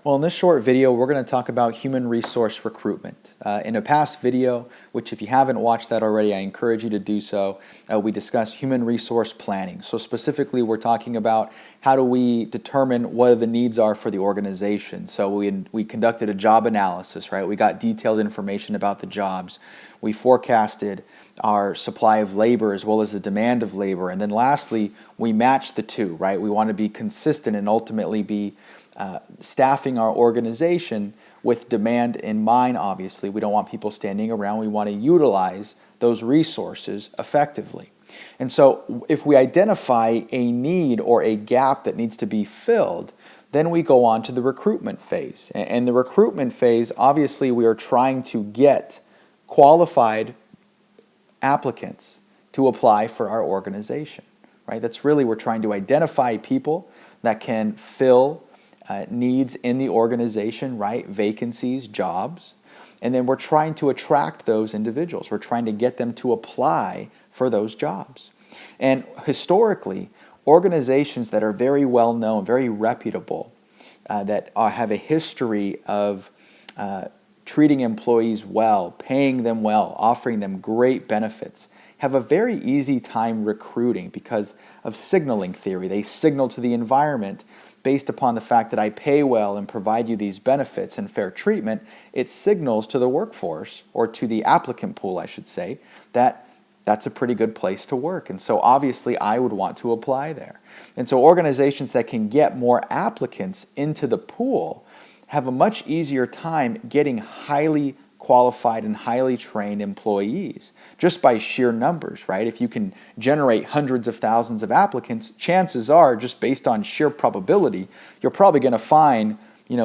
Well, in this short video, we're going to talk about human resource recruitment. In a past video, which if you haven't watched that already, I encourage you to do so, we discussed human resource planning. So specifically, we're talking about how do we determine what the needs are for the organization. So we conducted a job analysis, right? We got detailed information about the jobs. We forecasted our supply of labor as well as the demand of labor. And then lastly, we matched the two, right? We want to be consistent and ultimately be staffing our organization with demand in mind, obviously. We don't want people standing around. We want to utilize those resources effectively. And so if we identify a need or a gap that needs to be filled, then we go on to the recruitment phase. And the recruitment phase, obviously, we are trying to get qualified applicants to apply for our organization, right? That's really, we're trying to identify people that can fill needs in the organization, right? Vacancies, jobs. And then we're trying to attract those individuals. We're trying to get them to apply for those jobs. And historically, organizations that are very well known, very reputable, that have a history of treating employees well, paying them well, offering them great benefits, have a very easy time recruiting because of signaling theory. They signal to the environment based upon the fact that I pay well and provide you these benefits and fair treatment. It signals to the workforce, or to the applicant pool, I should say, that that's a pretty good place to work. And so obviously I would want to apply there. And so organizations that can get more applicants into the pool have a much easier time getting highly qualified and highly trained employees just by sheer numbers, right? If you can generate hundreds of thousands of applicants, chances are, just based on sheer probability, you're probably going to find,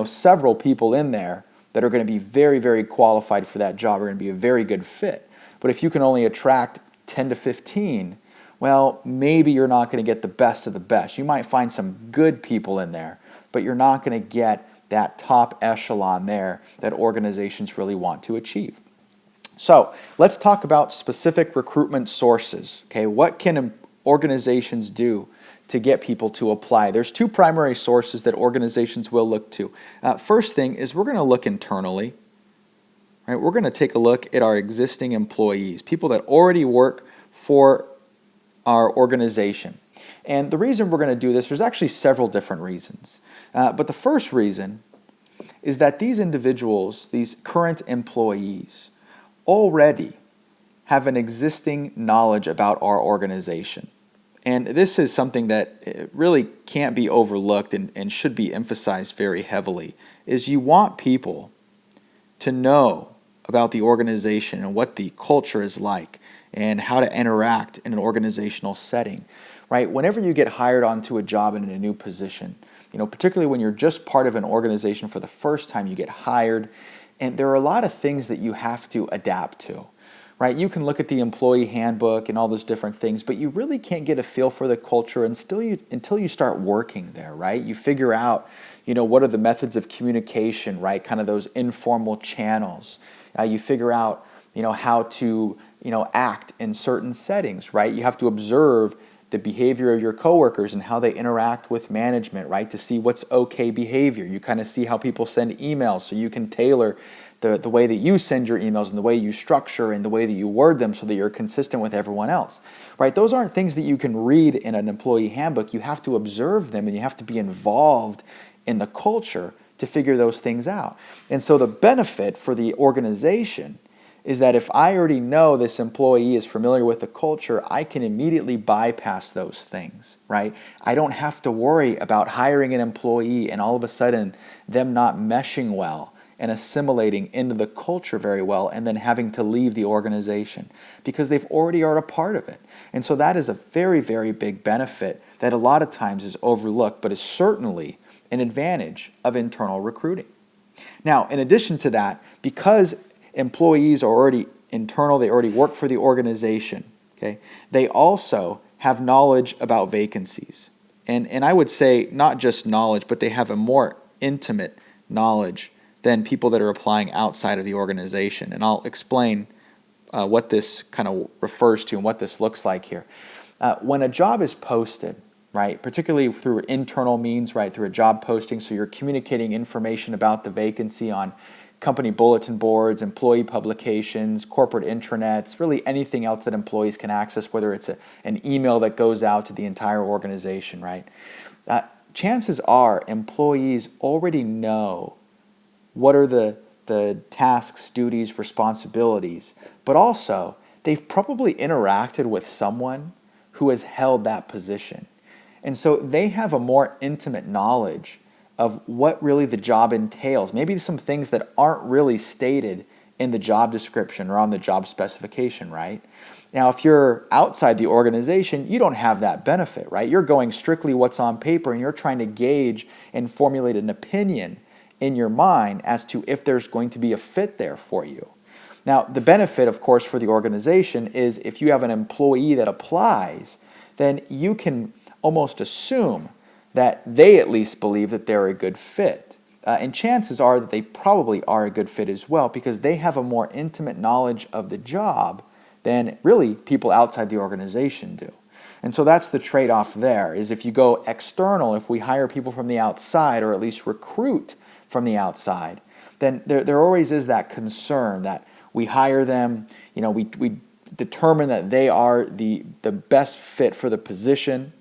several people in there that are going to be very, very qualified for that job, are going to be a very good fit. But if you can only attract 10 to 15, well, maybe you're not going to get the best of the best. You might find some good people in there, but you're not going to get that top echelon there that organizations really want to achieve. So let's talk about specific recruitment sources. Okay, what can organizations do to get people to apply? There's two primary sources that organizations will look to. First thing is we're going to look internally. Right, we're going to take a look at our existing employees, people that already work for our organization. And the reason we're going to do this, there's actually several different reasons. But the first reason is that these individuals, these current employees, already have an existing knowledge about our organization. And this is something that really can't be overlooked and should be emphasized very heavily, is you want people to know about the organization and what the culture is like and how to interact in an organizational setting. Right? Whenever you get hired onto a job in a new position, particularly when you're just part of an organization for the first time, you get hired, and there are a lot of things that you have to adapt to. Right? You can look at the employee handbook and all those different things, but you really can't get a feel for the culture until you start working there, right? You figure out, what are the methods of communication, right? Kind of those informal channels. You figure out, how to, act in certain settings, right? You have to observe the behavior of your coworkers and how they interact with management, right? To see what's okay behavior. You kind of see how people send emails, so you can tailor the way that you send your emails and the way you structure and the way that you word them so that you're consistent with everyone else, right? Those aren't things that you can read in an employee handbook. You have to observe them and you have to be involved in the culture to figure those things out. And so the benefit for the organization is that if I already know this employee is familiar with the culture, I can immediately bypass those things, right? I don't have to worry about hiring an employee and all of a sudden them not meshing well and assimilating into the culture very well and then having to leave the organization because they've already are a part of it. And so that is a very, very big benefit that a lot of times is overlooked, but is certainly an advantage of internal recruiting. Now, in addition to that, because employees are already internal, they already work for the organization, okay? They also have knowledge about vacancies. And I would say not just knowledge, but they have a more intimate knowledge than people that are applying outside of the organization. And I'll explain what this kind of refers to and what this looks like here. When a job is posted, right? Particularly through internal means, right? Through a job posting. So you're communicating information about the vacancy on company bulletin boards, employee publications, corporate intranets, really anything else that employees can access, whether it's an email that goes out to the entire organization, right? Chances are employees already know what are the tasks, duties, responsibilities, but also they've probably interacted with someone who has held that position. And so they have a more intimate knowledge of what really the job entails. Maybe some things that aren't really stated in the job description or on the job specification, right? Now, if you're outside the organization, you don't have that benefit, right? You're going strictly what's on paper and you're trying to gauge and formulate an opinion in your mind as to if there's going to be a fit there for you. Now, the benefit, of course, for the organization is if you have an employee that applies, then you can almost assume that they at least believe that they're a good fit. And chances are that they probably are a good fit as well because they have a more intimate knowledge of the job than really people outside the organization do. And so that's the trade-off there, is if you go external, if we hire people from the outside or at least recruit from the outside, then there always is that concern that we hire them, we determine that they are the best fit for the position,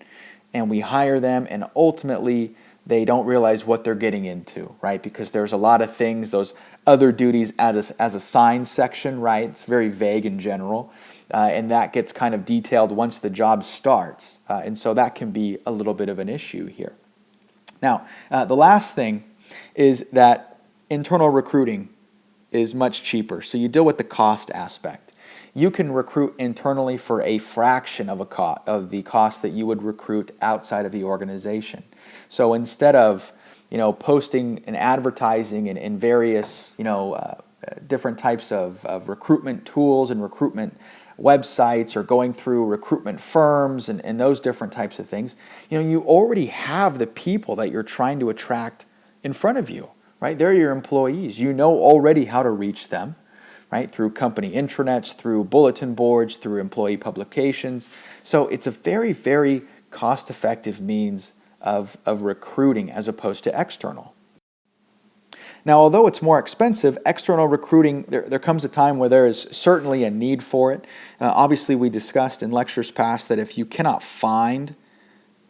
and we hire them, and ultimately they don't realize what they're getting into, right? Because there's a lot of things, those other duties as a sign section, right? It's very vague in general, and that gets kind of detailed once the job starts, and so that can be a little bit of an issue here. Now, the last thing is that internal recruiting is much cheaper, so you deal with the cost aspect. You can recruit internally for a fraction of the cost that you would recruit outside of the organization. So instead of posting and advertising in various different types of recruitment tools and recruitment websites or going through recruitment firms and those different types of things, you already have the people that you're trying to attract in front of you, right? They're your employees. You know already how to reach them, right? Through company intranets, through bulletin boards, through employee publications. So it's a very, very cost-effective means of recruiting as opposed to external. Now, although it's more expensive, external recruiting, there comes a time where there is certainly a need for it. Obviously, we discussed in lectures past that if you cannot find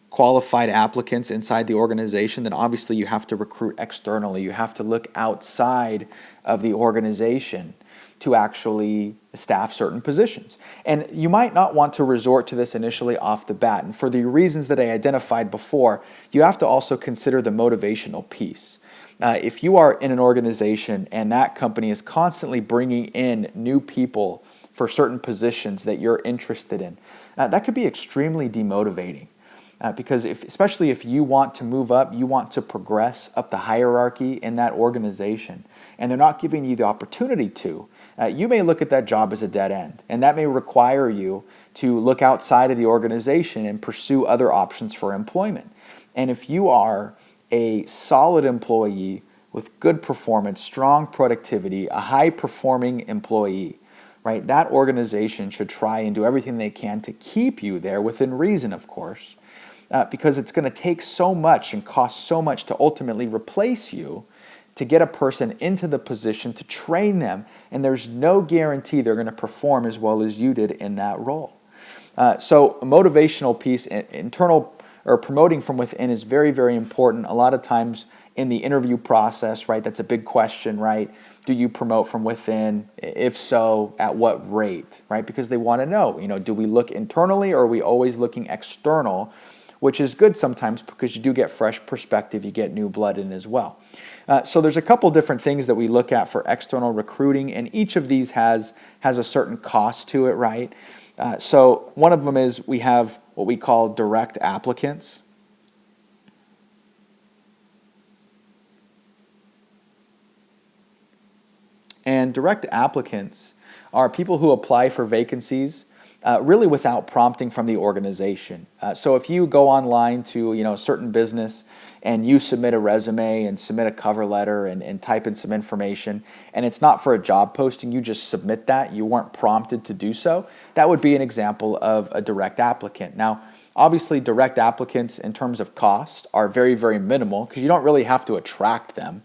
qualified applicants inside the organization, then obviously you have to recruit externally. You have to look outside of the organization to actually staff certain positions. And you might not want to resort to this initially off the bat. And for the reasons that I identified before, you have to also consider the motivational piece. If you are in an organization and that company is constantly bringing in new people for certain positions that you're interested in, that could be extremely demotivating. Because especially if you want to move up, you want to progress up the hierarchy in that organization, and they're not giving you the opportunity to, you may look at that job as a dead end, and that may require you to look outside of the organization and pursue other options for employment. And if you are a solid employee with good performance, strong productivity, a high-performing employee, right, that organization should try and do everything they can to keep you there within reason, of course. Because it's going to take so much and cost so much to ultimately replace you to get a person into the position, to train them, and there's no guarantee they're going to perform as well as you did in that role. So a motivational piece, internal or promoting from within, is very, very important. A lot of times in the interview process, right, that's a big question, right? Do you promote from within? If so, at what rate, right? Because they want to know, do we look internally or are we always looking external? Which is good sometimes because you do get fresh perspective, you get new blood in as well. So there's a couple different things that we look at for external recruiting, and each of these has a certain cost to it, right? So one of them is we have what we call direct applicants. And direct applicants are people who apply for vacancies really without prompting from the organization. So if you go online to a certain business and you submit a resume and submit a cover letter and type in some information, and it's not for a job posting, you just submit that, you weren't prompted to do so, that would be an example of a direct applicant. Now, Obviously, direct applicants in terms of cost are very, very minimal because you don't really have to attract them.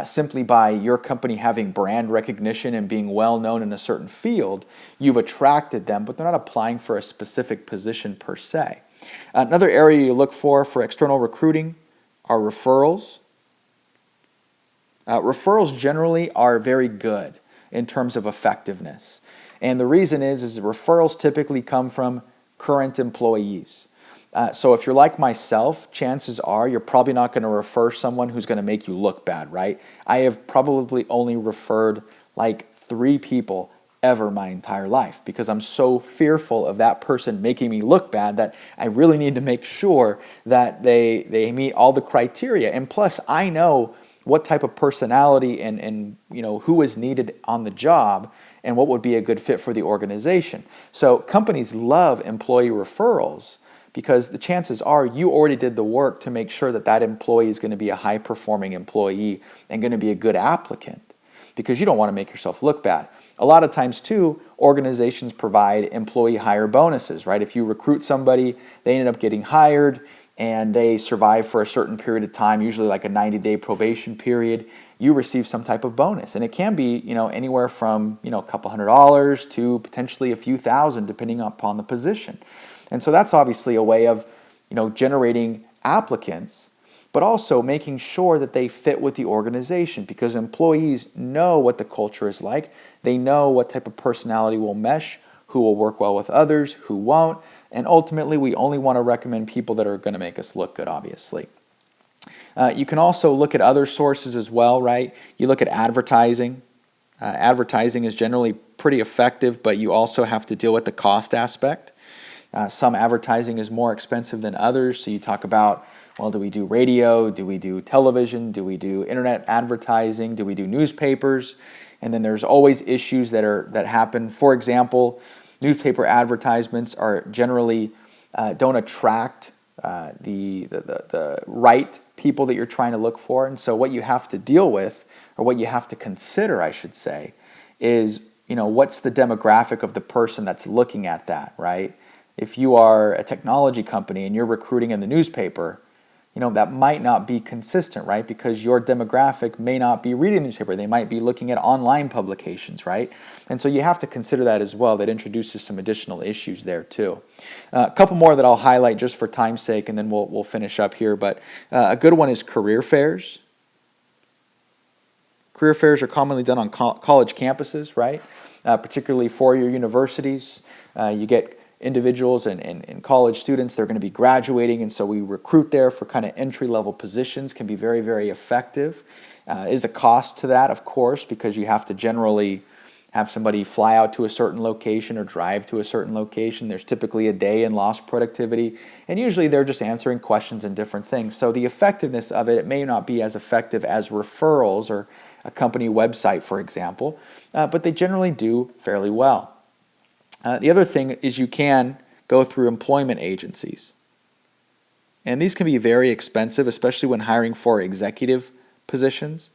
Simply by your company having brand recognition and being well known in a certain field, you've attracted them, but they're not applying for a specific position per se. Another area you look for external recruiting are referrals. Referrals generally are very good in terms of effectiveness. And the reason is referrals typically come from current employees. So if you're like myself, chances are you're probably not going to refer someone who's going to make you look bad, right? I have probably only referred like 3 people ever my entire life because I'm so fearful of that person making me look bad that I really need to make sure that they meet all the criteria. And plus, I know what type of personality and who is needed on the job and what would be a good fit for the organization. So companies love employee referrals because the chances are you already did the work to make sure that that employee is going to be a high-performing employee and going to be a good applicant because you don't want to make yourself look bad. A lot of times, too, organizations provide employee hire bonuses, right? If you recruit somebody, they end up getting hired, and they survive for a certain period of time, usually like a 90-day probation period, you receive some type of bonus. And it can be, anywhere from, a couple $100s to potentially a few thousand, depending upon the position. And so that's obviously a way of, generating applicants, but also making sure that they fit with the organization because employees know what the culture is like. They know what type of personality will mesh, who will work well with others, who won't. And ultimately, we only want to recommend people that are going to make us look good, obviously. You can also look at other sources as well, right? You look at advertising. Advertising is generally pretty effective, but you also have to deal with the cost aspect. Some advertising is more expensive than others. So you talk about, well, do we do radio? Do we do television? Do we do internet advertising? Do we do newspapers? And then there's always issues that happen. For example, newspaper advertisements are generally don't attract the right people that you're trying to look for. And so what you have to deal with, or what you have to consider, I should say, is what's the demographic of the person that's looking at that, right? If you are a technology company and you're recruiting in the newspaper, that might not be consistent, right? Because your demographic may not be reading the newspaper. They might be looking at online publications, right? And so you have to consider that as well. That introduces some additional issues there too. A couple more that I'll highlight just for time's sake, and then we'll finish up here. But a good one is career fairs. Career fairs are commonly done on college campuses, right? Particularly four-year universities. You get individuals and college students, they're going to be graduating, and so we recruit there for kind of entry-level positions. Can be very, very effective. Is a cost to that, of course, because you have to generally have somebody fly out to a certain location or drive to a certain location. There's typically a day in lost productivity, and usually they're just answering questions and different things. So the effectiveness of it may not be as effective as referrals or a company website, for example, but they generally do fairly well. The other thing is you can go through employment agencies. And these can be very expensive, especially when hiring for executive positions.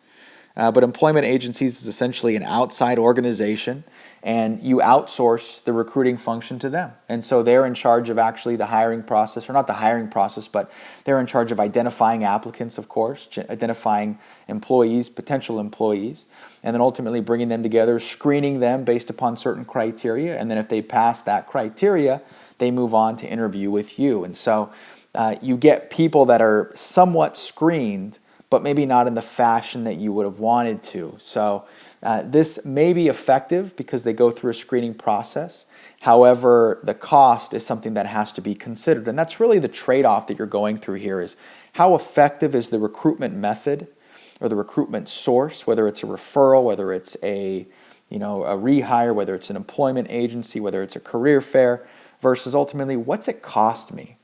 But employment agencies is essentially an outside organization, and you outsource the recruiting function to them. And so they're in charge of actually the hiring process, or not the hiring process, but they're in charge of identifying applicants, of course, identifying employees, potential employees, and then ultimately bringing them together, screening them based upon certain criteria. And then if they pass that criteria, they move on to interview with you. And so you get people that are somewhat screened, but maybe not in the fashion that you would have wanted to. So this may be effective because they go through a screening process. However, the cost is something that has to be considered. And that's really the trade-off that you're going through here is how effective is the recruitment method or the recruitment source, whether it's a referral, whether it's a rehire, whether it's an employment agency, whether it's a career fair, versus ultimately what's it cost me?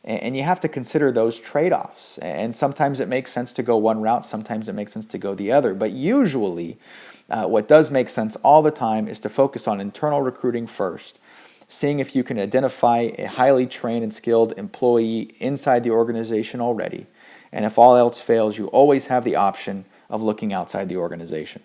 And you have to consider those trade-offs. And sometimes it makes sense to go one route, sometimes it makes sense to go the other. But usually, what does make sense all the time is to focus on internal recruiting first, seeing if you can identify a highly trained and skilled employee inside the organization already. And if all else fails, you always have the option of looking outside the organization.